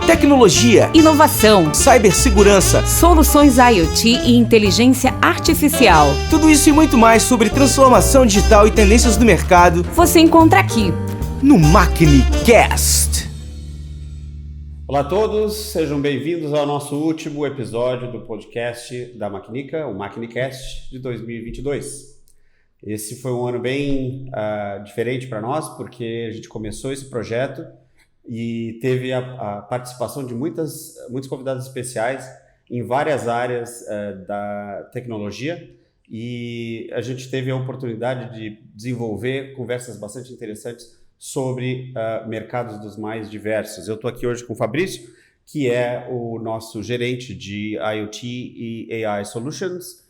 tecnologia, inovação, cibersegurança, soluções IoT e inteligência artificial. Tudo isso e muito mais sobre transformação digital e tendências do mercado Você encontra aqui no MaquiniCast. Olá a todos, sejam bem-vindos ao nosso último episódio do podcast da Maquinica, o MaquiniCast de 2022. Esse foi um ano bem diferente para nós, porque a gente começou esse projeto e teve a participação de muitos convidados especiais em várias áreas da tecnologia, e a gente teve a oportunidade de desenvolver conversas bastante interessantes sobre mercados dos mais diversos. Eu estou aqui hoje com o Fabrício, que é o nosso gerente de IoT e AI Solutions,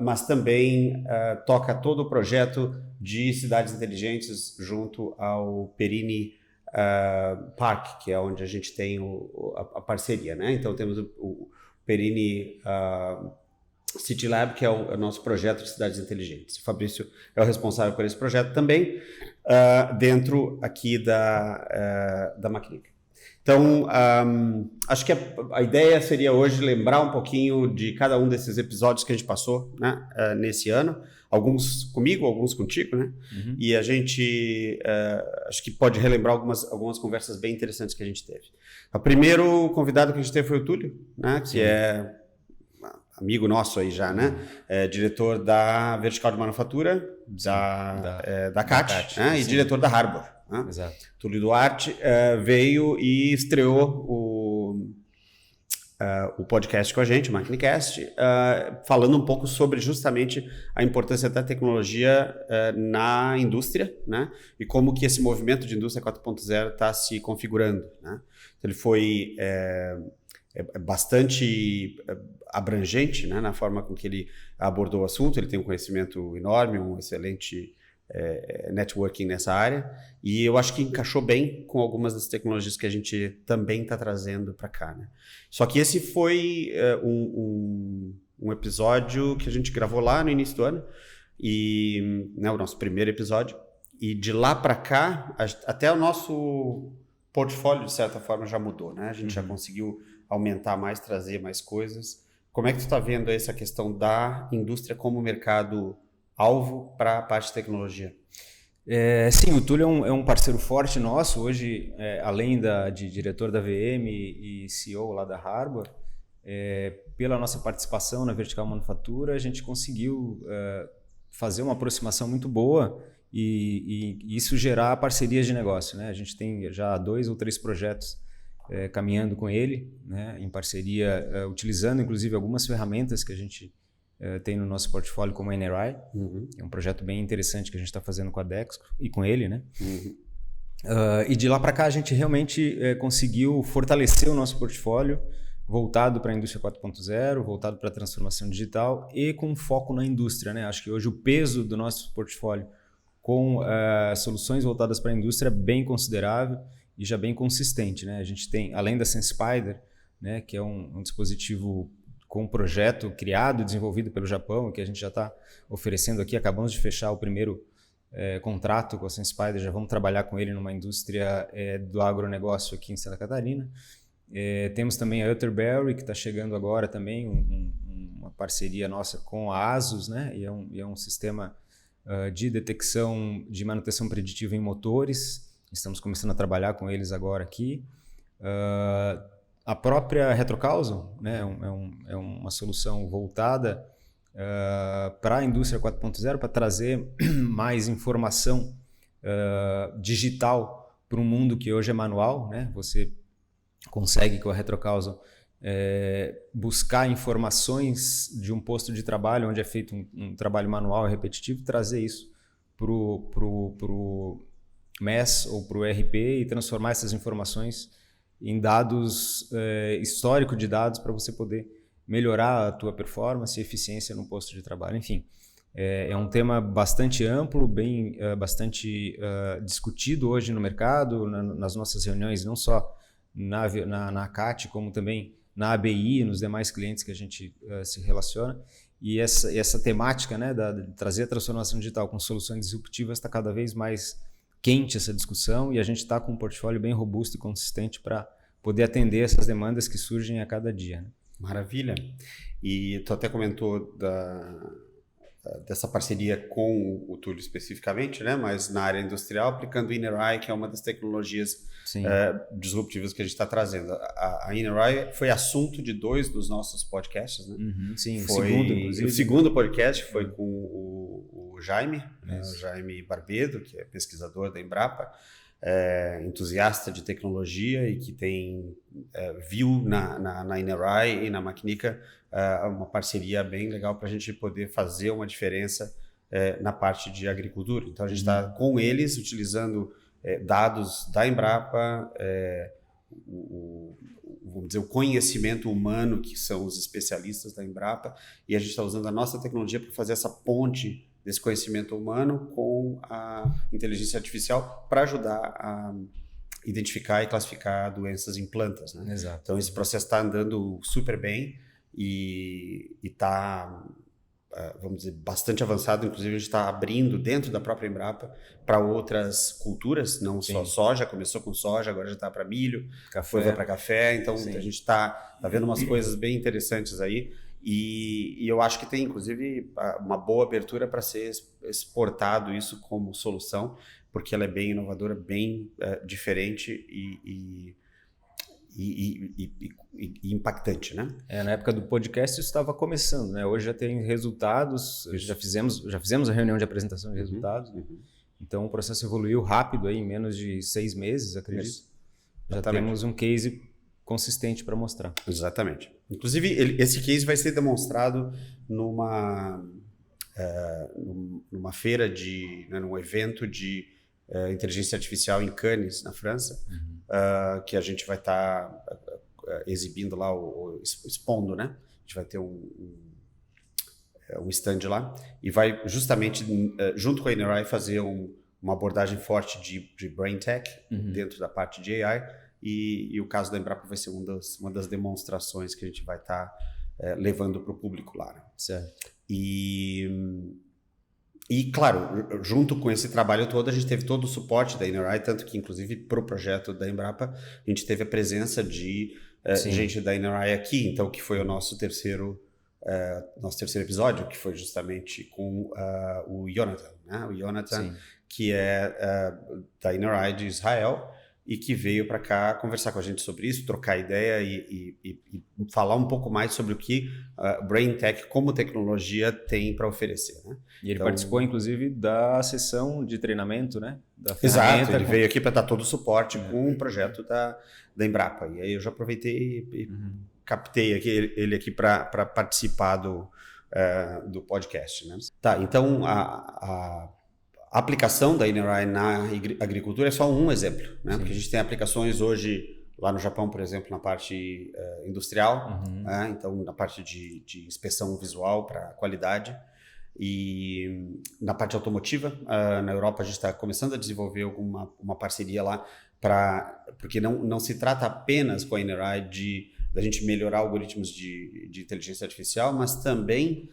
mas também toca todo o projeto de cidades inteligentes junto ao Perini Park, que é onde a gente tem a parceria, né? Então temos o Perini City Lab, que é o nosso projeto de cidades inteligentes. O Fabrício é o responsável por esse projeto também, dentro aqui da Maquinica. Então, acho que a ideia seria hoje lembrar um pouquinho de cada um desses episódios que a gente passou, né, nesse ano. Alguns comigo, alguns contigo, né? Uhum. E a gente, acho que pode relembrar algumas conversas bem interessantes que a gente teve. O primeiro convidado que a gente teve foi o Túlio, né? Que é amigo nosso aí já, né? É diretor da Vertical de Manufatura, da CAT, né? E diretor da Harbor. Né? Exato. Túlio Duarte veio e estreou o podcast com a gente, o MaquiniCast, falando um pouco sobre justamente a importância da tecnologia na indústria, né? E como que esse movimento de indústria 4.0 está se configurando, né? Então, ele foi bastante abrangente, né, na forma com que ele abordou o assunto. Ele tem um conhecimento enorme, um excelente networking nessa área, e eu acho que encaixou bem com algumas das tecnologias que a gente também está trazendo para cá, né? Só que esse foi um episódio que a gente gravou lá no início do ano, e, né, o nosso primeiro episódio, e de lá para cá até o nosso portfólio de certa forma já mudou, né? A gente já conseguiu aumentar mais, trazer mais coisas. Como é que tu está vendo essa questão da indústria como mercado alvo para a parte de tecnologia? Sim, o Túlio é um parceiro forte nosso. Hoje, além de diretor da VM e CEO lá da Harbor, pela nossa participação na Vertical Manufatura, a gente conseguiu fazer uma aproximação muito boa e isso gerar parcerias de negócio, né? A gente tem já 2 ou 3 projetos caminhando com ele, né, em parceria, utilizando inclusive algumas ferramentas que a gente tem no nosso portfólio, como a NRI. Uhum. É um projeto bem interessante que a gente está fazendo com a Dexco e com ele, né? Uhum. E de lá para cá a gente realmente conseguiu fortalecer o nosso portfólio voltado para a indústria 4.0, voltado para a transformação digital e com foco na indústria, né? Acho que hoje o peso do nosso portfólio com soluções voltadas para a indústria é bem considerável e já bem consistente, né? A gente tem, além da SenseSpider, né, que é um dispositivo com um projeto criado, desenvolvido pelo Japão, que a gente já está oferecendo aqui. Acabamos de fechar o primeiro contrato com a SenseSpider, já vamos trabalhar com ele numa indústria do agronegócio aqui em Santa Catarina. Temos também a Utterberry, que está chegando agora também, uma parceria nossa com a ASUS, né? E é um sistema de detecção de manutenção preditiva em motores. Estamos começando a trabalhar com eles agora aqui. A própria RetroCausal, né, é uma solução voltada para a indústria 4.0, para trazer mais informação digital para um mundo que hoje é manual, né? Você consegue com a RetroCausal buscar informações de um posto de trabalho onde é feito um trabalho manual e repetitivo, trazer isso para o MES ou para o ERP e transformar essas informações em dados, histórico de dados, para você poder melhorar a tua performance e eficiência no posto de trabalho. Enfim, é um tema bastante amplo, bastante discutido hoje no mercado, nas nossas reuniões, não só na CAT, como também na ABI, nos demais clientes que a gente se relaciona. E essa temática, né, de trazer a transformação digital com soluções disruptivas está cada vez mais quente, essa discussão, e a gente está com um portfólio bem robusto e consistente para poder atender essas demandas que surgem a cada dia. Né? Maravilha. E tu até comentou dessa parceria com o Túlio especificamente, né? Mas na área industrial, aplicando o Inner-Eye, que é uma das tecnologias disruptivas que a gente está trazendo. A Inner-Eye foi assunto de 2 dos nossos podcasts, né? Sim, foi, o segundo, inclusive. O segundo podcast foi com o Jaime, o Jaime Barbedo, que é pesquisador da Embrapa, entusiasta de tecnologia e que viu na Inner-Eye e na Maquinica uma parceria bem legal para a gente poder fazer uma diferença na parte de agricultura. Então a gente está com eles utilizando dados da Embrapa, vamos dizer, o conhecimento humano que são os especialistas da Embrapa, e a gente está usando a nossa tecnologia para fazer essa ponte desse conhecimento humano com a inteligência artificial para ajudar a identificar e classificar doenças em plantas. Né? Exato. Então esse processo está andando super bem e está, vamos dizer, bastante avançado. Inclusive a gente está abrindo dentro da própria Embrapa para outras culturas, não só soja, começou com soja, agora já está para milho, foi para café. Então a gente está vendo umas coisas bem interessantes aí. E eu acho que tem, inclusive, uma boa abertura para ser exportado isso como solução, porque ela é bem inovadora, bem diferente e impactante, né? Na época do podcast isso estava começando, né? Hoje já tem resultados, já fizemos a reunião de apresentação de resultados, então o processo evoluiu rápido aí, em menos de 6 meses, acredito. Já temos um case consistente para mostrar. Exatamente. Inclusive, esse case vai ser demonstrado numa feira num evento de inteligência artificial em Cannes, na França, que a gente vai estar exibindo lá, expondo, né? A gente vai ter um stand lá e vai justamente, junto com a Inner-Eye, fazer uma abordagem forte de Brain Tech dentro da parte de AI. E o caso da Embrapa vai ser uma das demonstrações que a gente vai estar levando para o público lá. Né? Certo. E, claro, junto com esse trabalho todo, a gente teve todo o suporte da Inner-Eye, tanto que, inclusive, para o projeto da Embrapa, a gente teve a presença de gente da Inner-Eye aqui, então, que foi o nosso terceiro episódio, que foi justamente com o Jonathan, né? O Jonathan, que é da Inner-Eye de Israel, e que veio para cá conversar com a gente sobre isso, trocar ideia e falar um pouco mais sobre o que Brain Tech como tecnologia tem para oferecer. Né? E ele participou, inclusive, da sessão de treinamento, né? Da Exato, ele veio aqui para dar todo o suporte com o projeto da Embrapa. E aí eu já aproveitei e captei ele aqui para participar do podcast. Né? Tá, então a aplicação da Inner-Eye na agricultura é só um exemplo, né? Porque a gente tem aplicações hoje lá no Japão, por exemplo, na parte industrial, então na parte de inspeção visual para qualidade, e na parte automotiva, na Europa a gente está começando a desenvolver uma parceria lá, porque não se trata apenas com a Inner-Eye da gente melhorar algoritmos de inteligência artificial, mas também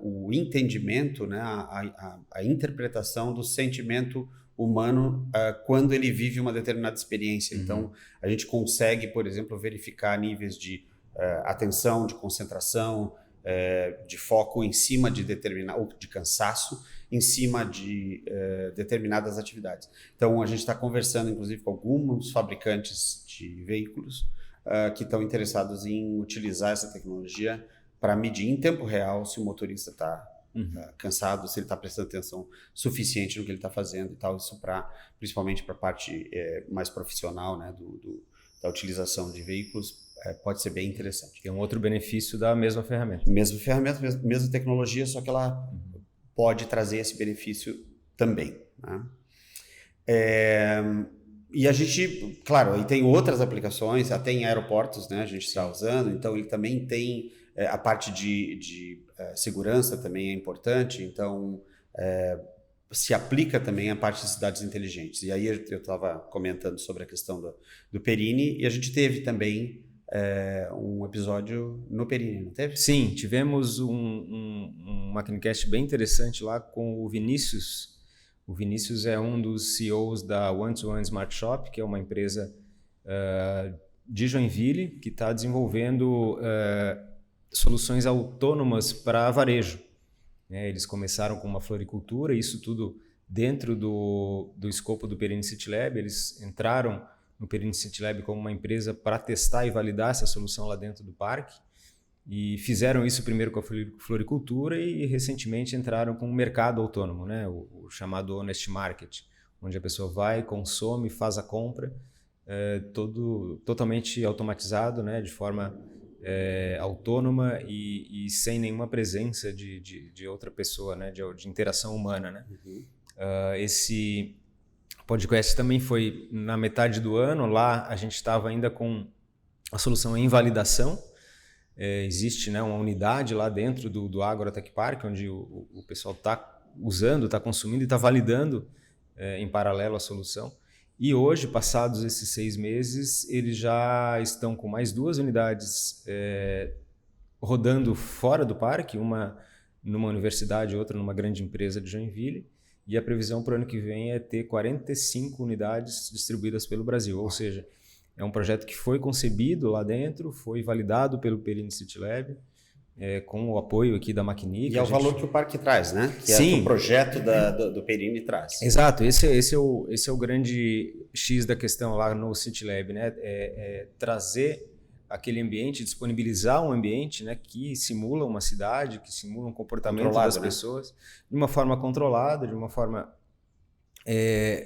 o entendimento, né, a interpretação do sentimento humano quando ele vive uma determinada experiência. Então, a gente consegue, por exemplo, verificar níveis de atenção, de concentração, de foco em cima de ou de cansaço, em cima de determinadas atividades. Então, a gente está conversando, inclusive, com alguns fabricantes de veículos que estão interessados em utilizar essa tecnologia para medir em tempo real se o motorista está cansado, se ele está prestando atenção suficiente no que ele está fazendo e tal. Isso principalmente para a parte mais profissional, né, da utilização de veículos, pode ser bem interessante. É um outro benefício da mesma ferramenta. Mesma ferramenta, mesma tecnologia, só que ela pode trazer esse benefício também. Né? E a gente, claro, aí tem outras aplicações, até em aeroportos, né, a gente está usando, então ele também tem a parte de segurança também é importante, então se aplica também a parte de cidades inteligentes. E aí eu estava comentando sobre a questão do Perini, e a gente teve também um episódio no Perini, não teve? Sim, tivemos um Maquinicast bem interessante lá com o Vinícius. O Vinícius é um dos CEOs da One-to-One Smart Shop, que é uma empresa de Joinville que está desenvolvendo soluções autônomas para varejo. Eles começaram com uma floricultura, isso tudo dentro do escopo do Perini City Lab. Eles entraram no Perini City Lab como uma empresa para testar e validar essa solução lá dentro do parque. E fizeram isso primeiro com a floricultura e recentemente entraram com o mercado autônomo, né? O chamado Honest Market, onde a pessoa vai, consome, faz a compra, totalmente automatizado, né? De forma autônoma e sem nenhuma presença de outra pessoa, né? De interação humana, né? Esse podcast também foi na metade do ano. Lá a gente estava ainda com a solução em validação. Existe, né, uma unidade lá dentro do Agrotech Park, onde o pessoal está usando, está consumindo e está validando em paralelo a solução. E hoje, passados esses 6 meses, eles já estão com mais 2 unidades rodando fora do parque, uma numa universidade e outra numa grande empresa de Joinville. E a previsão para o ano que vem é ter 45 unidades distribuídas pelo Brasil, ou seja, é um projeto que foi concebido lá dentro, foi validado pelo Perini City Lab, com o apoio aqui da Maquinica. E é o valor que o parque traz, né? Que Sim. É o projeto do Perini traz. Exato, esse é o grande X da questão lá no City Lab, né? Trazer aquele ambiente, disponibilizar um ambiente, né, que simula uma cidade, que simula um comportamento das pessoas, de uma forma controlada, de uma forma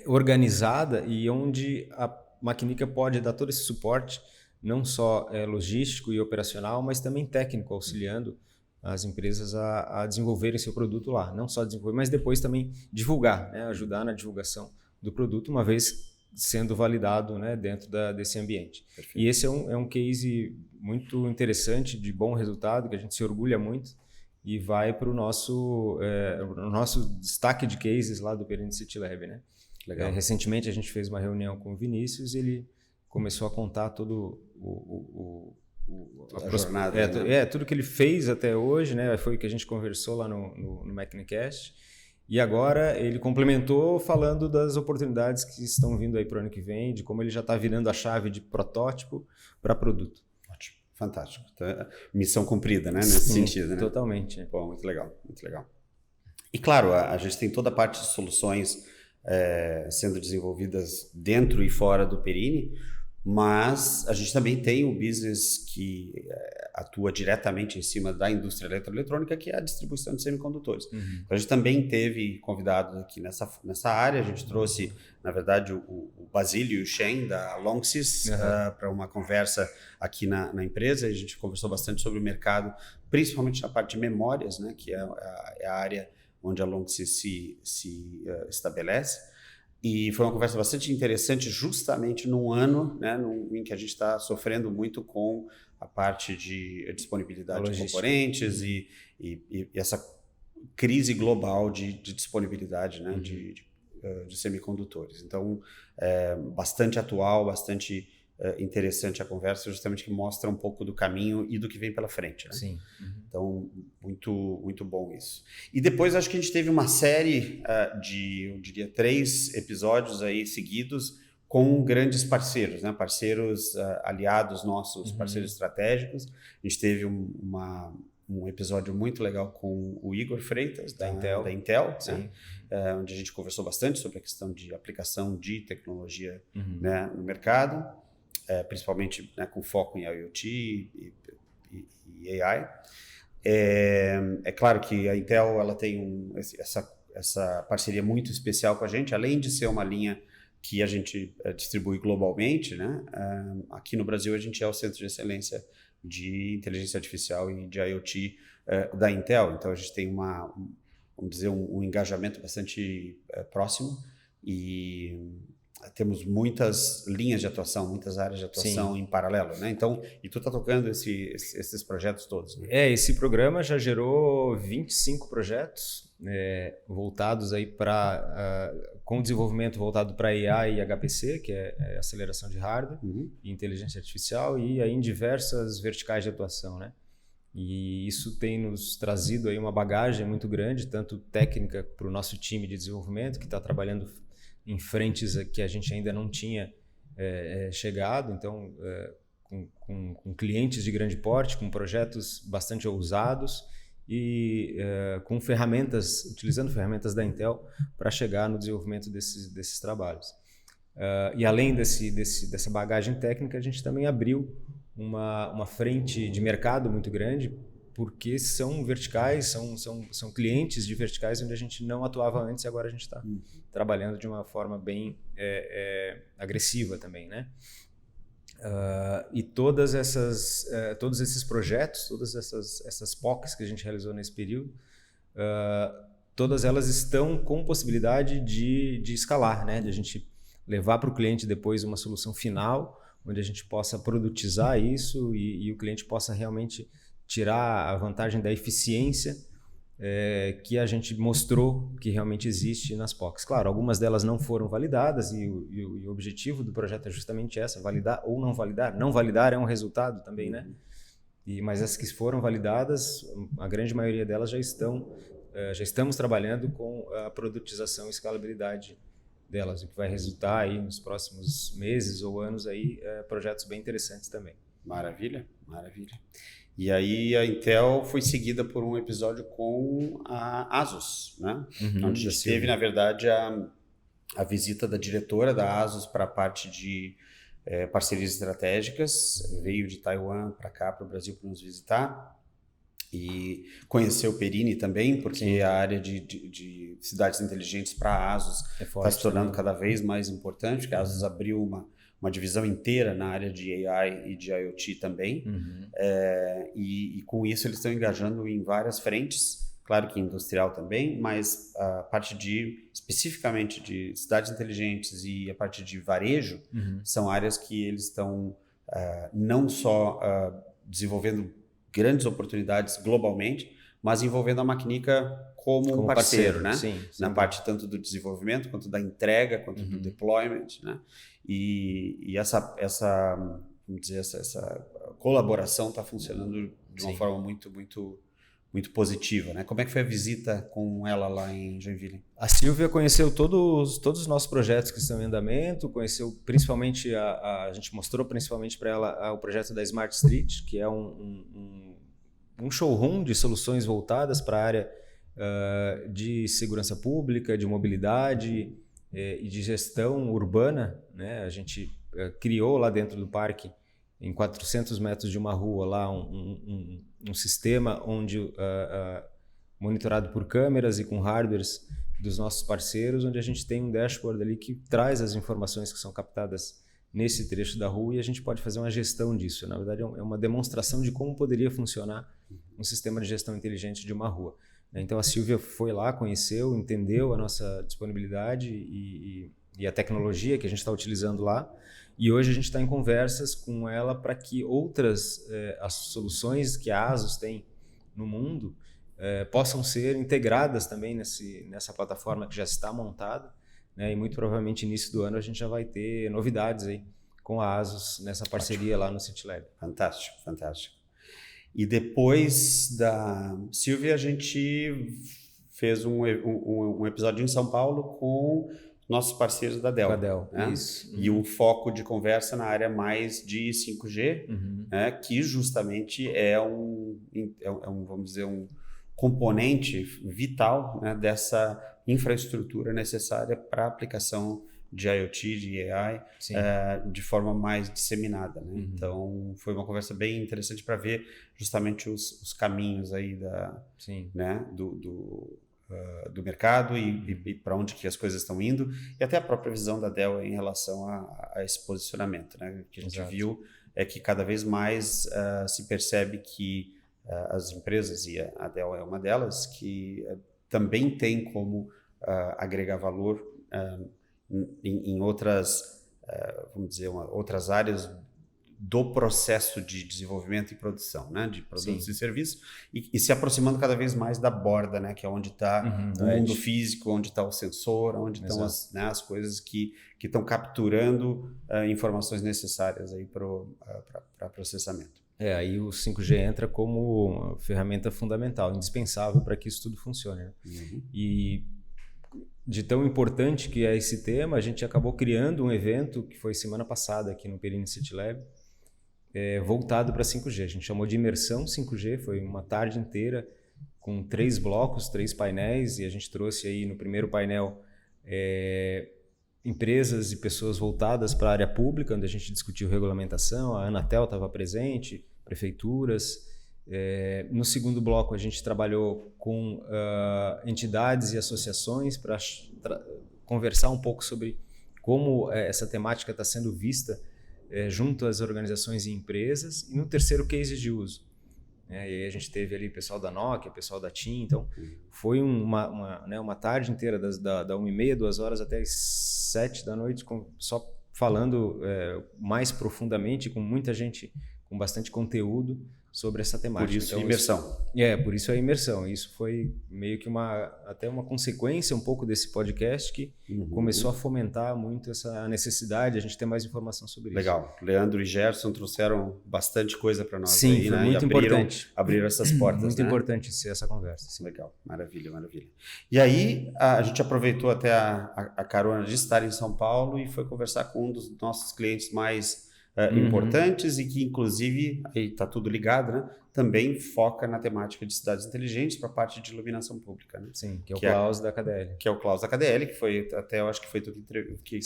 organizada, e onde a Maquinica pode dar todo esse suporte, não só logístico e operacional, mas também técnico, auxiliando as empresas a desenvolverem seu produto lá. Não só desenvolver, mas depois também divulgar, né? Ajudar na divulgação do produto, uma vez sendo validado, né, dentro desse ambiente. Perfeito. E esse é um case muito interessante, de bom resultado, que a gente se orgulha muito, e vai para o nosso destaque de cases lá do Perini City Lab, né? Legal. Recentemente a gente fez uma reunião com o Vinícius e ele começou a contar todo a jornada, né? Tudo que ele fez até hoje, né? Foi o que a gente conversou lá no Maquinicast. E agora ele complementou falando das oportunidades que estão vindo aí para o ano que vem, de como ele já está virando a chave de protótipo para produto. Ótimo, fantástico. Então, missão cumprida, né? Nesse sentido, né? Totalmente. Pô, muito legal, muito legal. E claro, a gente tem toda a parte de soluções sendo desenvolvidas dentro e fora do Perini, mas a gente também tem um business que atua diretamente em cima da indústria eletroeletrônica, que é a distribuição de semicondutores. Uhum. Então a gente também teve convidados aqui nessa área. A gente trouxe, na verdade, o Basílio e o Shen da Longsys para uma conversa aqui na empresa. A gente conversou bastante sobre o mercado, principalmente na parte de memórias, né, que é a área onde a Longsys se estabelece. E foi uma conversa bastante interessante, justamente num ano, né, em que a gente está sofrendo muito com a parte de disponibilidade de componentes e essa crise global de disponibilidade, né, de semicondutores. Então, bastante atual, bastante interessante a conversa, justamente que mostra um pouco do caminho e do que vem pela frente, né? Sim. Uhum. Então, muito, muito bom isso. E depois acho que a gente teve uma série eu diria, 3 episódios aí seguidos com grandes parceiros, né? Parceiros aliados nossos, parceiros estratégicos. A gente teve um episódio muito legal com o Igor Freitas, da Intel, né? Onde a gente conversou bastante sobre a questão de aplicação de tecnologia, né, no mercado. Principalmente, né, com foco em IoT e AI. É claro que a Intel ela tem essa parceria muito especial com a gente, além de ser uma linha que a gente distribui globalmente, né? Aqui no Brasil a gente é o centro de excelência de inteligência artificial e de IoT da Intel. Então a gente tem vamos dizer, um engajamento bastante próximo e temos muitas linhas de atuação, muitas áreas de atuação em paralelo, né? Então, e tu tá tocando esses projetos todos, né? Esse programa já gerou 25 projetos voltados aí com desenvolvimento voltado para AI e HPC, que é aceleração de hardware e inteligência artificial, e aí em diversas verticais de atuação, né? E isso tem nos trazido aí uma bagagem muito grande, tanto técnica para o nosso time de desenvolvimento, que está trabalhando em frentes que a gente ainda não tinha chegado. Então, com clientes de grande porte, com projetos bastante ousados e utilizando ferramentas da Intel para chegar no desenvolvimento desses trabalhos. E além dessa bagagem técnica, a gente também abriu uma frente de mercado muito grande, porque são verticais, são clientes de verticais onde a gente não atuava antes e agora a gente está trabalhando de uma forma bem agressiva também, né? E todos esses projetos, todas essas POCs que a gente realizou nesse período, todas elas estão com possibilidade de escalar, né? De a gente levar para o cliente depois uma solução final, onde a gente possa produtizar isso e o cliente possa realmente tirar a vantagem da eficiência que a gente mostrou que realmente existe nas POCs. Claro, algumas delas não foram validadas e o objetivo do projeto é justamente essa, validar ou não validar. Não validar é um resultado também, né? Mas as que foram validadas, a grande maioria delas já estamos trabalhando com a produtização e escalabilidade delas, o que vai resultar aí nos próximos meses ou anos aí projetos bem interessantes também. Maravilha. E aí a Intel foi seguida por um episódio com a ASUS, né? Onde a gente teve, na verdade, a visita da diretora da ASUS para a parte de parcerias estratégicas, veio de Taiwan para cá, para o Brasil, para nos visitar. E conhecer o Perini também, porque a área de cidades inteligentes para a ASUS está se tornando cada vez mais importante, porque a ASUS abriu uma divisão inteira na área de AI e de IoT também. E com isso eles estão engajando em várias frentes, claro que industrial também, mas a parte especificamente de cidades inteligentes e a parte de varejo são áreas que eles estão não só desenvolvendo grandes oportunidades globalmente, mas envolvendo a Maquinica como um parceiro, né? Sim, na parte tanto do desenvolvimento, quanto da entrega, quanto do deployment, né? E essa colaboração está funcionando de uma forma muito, muito, muito positiva, né? Como é que foi a visita com ela lá em Joinville? A Silvia conheceu todos os nossos projetos que estão em andamento, conheceu principalmente, a gente mostrou principalmente para ela o projeto da Smart Street, que é um showroom de soluções voltadas para a área de segurança pública, de mobilidade e de gestão urbana, né? A gente criou lá dentro do parque, em 400 metros de uma rua, lá um sistema onde monitorado por câmeras e com hardwares dos nossos parceiros, onde a gente tem um dashboard ali que traz as informações que são captadas nesse trecho da rua e a gente pode fazer uma gestão disso. Na verdade, é uma demonstração de como poderia funcionar um sistema de gestão inteligente de uma rua. Então, a Silvia foi lá, conheceu, entendeu a nossa disponibilidade e a tecnologia que a gente está utilizando lá. E hoje a gente está em conversas com ela para que outras as soluções que a ASUS tem no mundo possam ser integradas também nessa plataforma que já está montada, né? E muito provavelmente início do ano a gente já vai ter novidades aí com a ASUS nessa parceria lá no CityLab. Fantástico, fantástico. E depois da Silvia, a gente fez um episódio em São Paulo com nossos parceiros da Dell. Da Dell, né? isso. E um foco de conversa na área mais de 5G, né? Que justamente vamos dizer, um componente vital, né? Dessa infraestrutura necessária para a aplicação de IoT, de AI, de forma mais disseminada, né? Então, foi uma conversa bem interessante para ver justamente os caminhos aí né? do mercado e para onde que as coisas estão indo, e até a própria visão da Dell em relação a esse posicionamento, né? O que a gente viu é que cada vez mais se percebe que as empresas, e a Dell é uma delas, que também tem como agregar valor em outras, vamos dizer, outras áreas do processo de desenvolvimento e produção, né, de produtos e serviços, e se aproximando cada vez mais da borda, né, que é onde está o mundo físico, onde está o sensor, onde estão as coisas que estão capturando informações necessárias aí para processamento. Aí o 5G entra como ferramenta fundamental, indispensável para que isso tudo funcione, né? E de tão importante que é esse tema, a gente acabou criando um evento que foi semana passada aqui no Perini CityLab, voltado para 5G. A gente chamou de imersão 5G, foi uma tarde inteira com 3 blocos, 3 painéis, e a gente trouxe aí no primeiro painel empresas e pessoas voltadas para a área pública, onde a gente discutiu regulamentação, a Anatel estava presente, prefeituras. No segundo bloco a gente trabalhou com entidades e associações para conversar um pouco sobre como essa temática está sendo vista junto às organizações e empresas. E no terceiro, case de uso. E aí a gente teve ali o pessoal da Nokia, o pessoal da TIM. Então foi uma tarde inteira, da 1h30, 2 horas até as 7 da noite, só falando mais profundamente, com muita gente, com bastante conteúdo sobre essa temática. Por isso então, imersão. Por isso a imersão. Isso foi meio que até uma consequência um pouco desse podcast que começou a fomentar muito essa necessidade, a gente ter mais informação sobre isso. Legal. Leandro e Gerson trouxeram bastante coisa para nós. Sim, aí, foi né? muito importante. Abriram essas portas. Muito né? importante ser essa conversa. Sim. Legal, maravilha. E aí a gente aproveitou até a carona de estar em São Paulo e foi conversar com um dos nossos clientes mais importantes e que, inclusive, aí está tudo ligado, né? Também foca na temática de cidades inteligentes para a parte de iluminação pública. Né? Sim, que é o Klaus da KDL. Que é o Klaus da KDL, que foi, até eu acho que foi tu que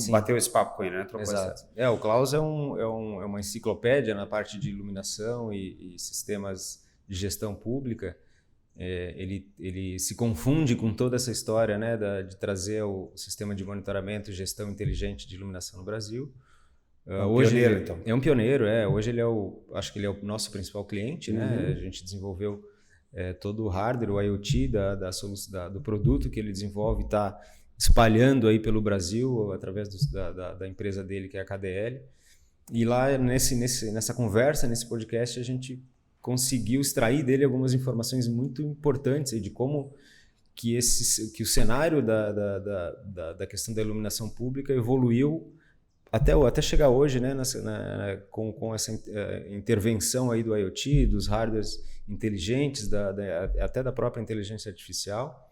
bateu esse papo com ele, né? Exato. O Klaus é uma enciclopédia na parte de iluminação e sistemas de gestão pública. Ele se confunde com toda essa história, né, de trazer o sistema de monitoramento e gestão inteligente de iluminação no Brasil. Hoje pioneiro, então. É um pioneiro, hoje acho que ele é o nosso principal cliente, né? A gente desenvolveu todo o hardware, o IoT do produto que ele desenvolve, está espalhando aí pelo Brasil através da empresa dele, que é a KDL. E lá nessa conversa, nesse podcast, a gente conseguiu extrair dele algumas informações muito importantes aí de como que o cenário da questão da iluminação pública evoluiu até chegar hoje, né, com essa intervenção aí do IoT, dos hardwares inteligentes, até da própria inteligência artificial,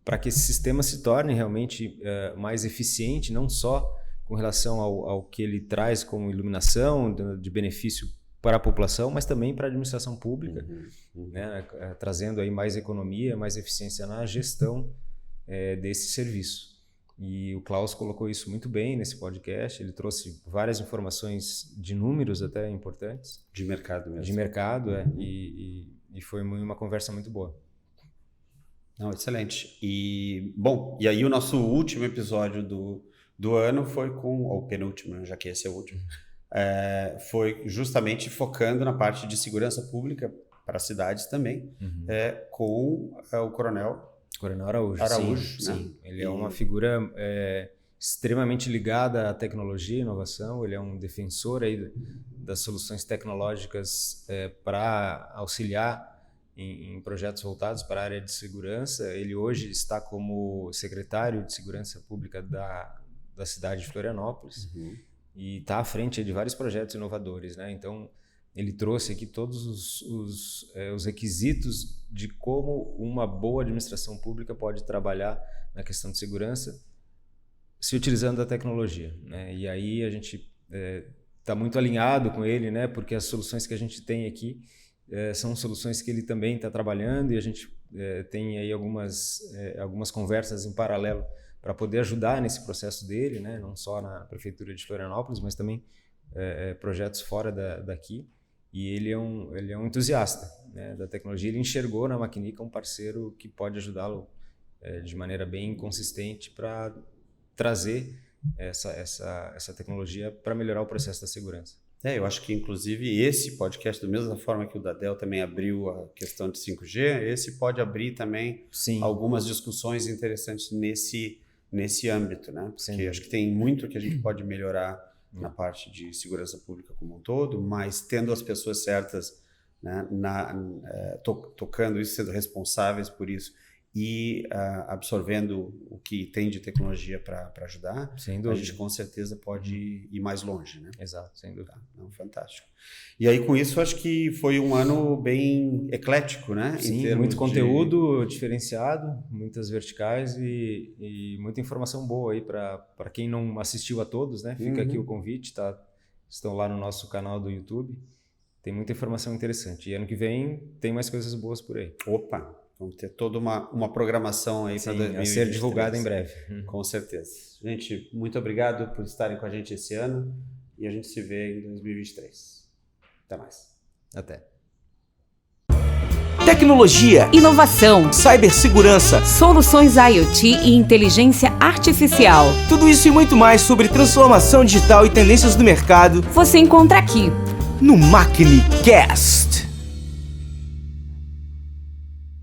para que esse sistema se torne realmente mais eficiente, não só com relação ao que ele traz como iluminação, de benefício para a população, mas também para a administração pública, né, trazendo aí mais economia, mais eficiência na gestão desse serviço. E o Klaus colocou isso muito bem nesse podcast, ele trouxe várias informações de números até importantes. De mercado mesmo. De mercado, e foi uma conversa muito boa. Não, excelente. E aí o nosso último episódio do ano foi ou penúltimo, já que esse é o último, foi justamente focando na parte de segurança pública para as cidades também, com o Coronel Araújo, sim, né? Sim. Ele é uma figura extremamente ligada à tecnologia e inovação, ele é um defensor aí das soluções tecnológicas para auxiliar em projetos voltados para a área de segurança. Ele hoje está como secretário de Segurança Pública da cidade de Florianópolis e está à frente de vários projetos inovadores, né? Então, ele trouxe aqui todos os requisitos de como uma boa administração pública pode trabalhar na questão de segurança se utilizando a tecnologia, né? E aí a gente está muito alinhado com ele, né? Porque as soluções que a gente tem aqui são soluções que ele também está trabalhando e a gente tem aí algumas conversas em paralelo para poder ajudar nesse processo dele, né? Não só na Prefeitura de Florianópolis, mas também projetos fora daqui. E ele é um entusiasta, né, da tecnologia. Ele enxergou na Maquinica um parceiro que pode ajudá-lo de maneira bem consistente para trazer essa tecnologia para melhorar o processo da segurança. Eu acho que, inclusive, esse podcast, da mesma forma que o da Dell também abriu a questão de 5G, esse pode abrir também algumas discussões interessantes nesse âmbito, né? Porque acho que tem muito que a gente pode melhorar na parte de segurança pública como um todo, mas tendo as pessoas certas, né, tocando isso, sendo responsáveis por isso e absorvendo o que tem de tecnologia para ajudar, a gente com certeza pode ir mais longe, né? Exato, sem dúvida. Não, fantástico. E aí com isso acho que foi um ano bem eclético, né? Sim, muito conteúdo diferenciado, muitas verticais e muita informação boa aí para quem não assistiu a todos, né? Fica aqui o convite, tá estão lá no nosso canal do YouTube. Tem muita informação interessante. E ano que vem tem mais coisas boas por aí. Opa, vamos ter toda uma programação aí para 2023. A ser divulgada em breve. Com certeza. Gente, muito obrigado por estarem com a gente esse ano e a gente se vê em 2023. Até mais. Até. Tecnologia, Inovação, cibersegurança, soluções IoT e inteligência artificial. tudo isso e muito mais sobre transformação digital e tendências do mercado Você encontra aqui. no MacniCast.